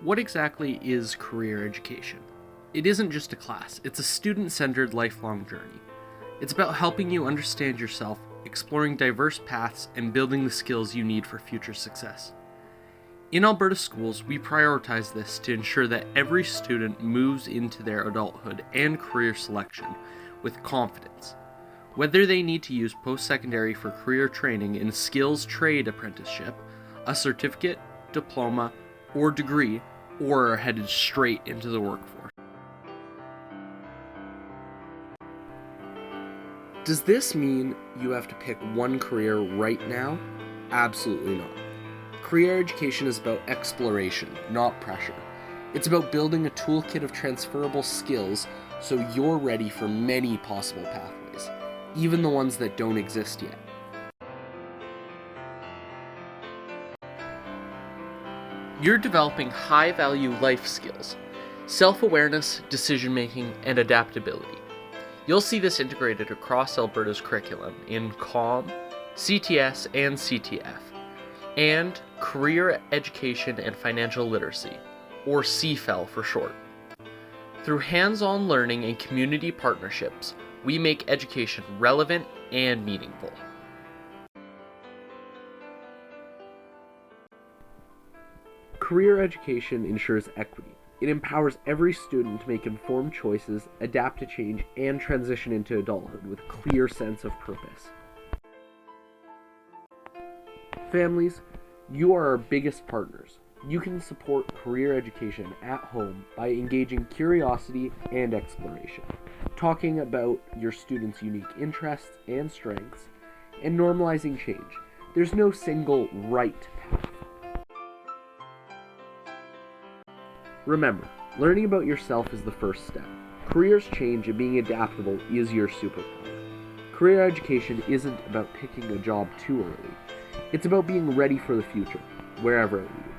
What exactly is career education? It isn't just a class, it's a student-centered lifelong journey. It's about helping you understand yourself, exploring diverse paths, and building the skills you need for future success. In Alberta schools, we prioritize this to ensure that every student moves into their adulthood and career selection with confidence. Whether they need to use post-secondary for career training in a skills trade apprenticeship, a certificate, diploma, or degree, or are headed straight into the workforce. Does this mean you have to pick one career right now? Absolutely not. Career education is about exploration, not pressure. It's about building a toolkit of transferable skills so you're ready for many possible pathways, even the ones that don't exist yet. You're developing high-value life skills, self-awareness, decision-making, and adaptability. You'll see this integrated across Alberta's curriculum in COM, CTS, and CTF, and Career Education and Financial Literacy, or CFEL for short. Through hands-on learning and community partnerships, we make education relevant and meaningful. Career education ensures equity. It empowers every student to make informed choices, adapt to change, and transition into adulthood with a clear sense of purpose. Families, you are our biggest partners. You can support career education at home by engaging curiosity and exploration, talking about your students' unique interests and strengths, and normalizing change. There's no single right path. Remember, learning about yourself is the first step. Careers change and being adaptable is your superpower. Career education isn't about picking a job too early. It's about being ready for the future, wherever it leads.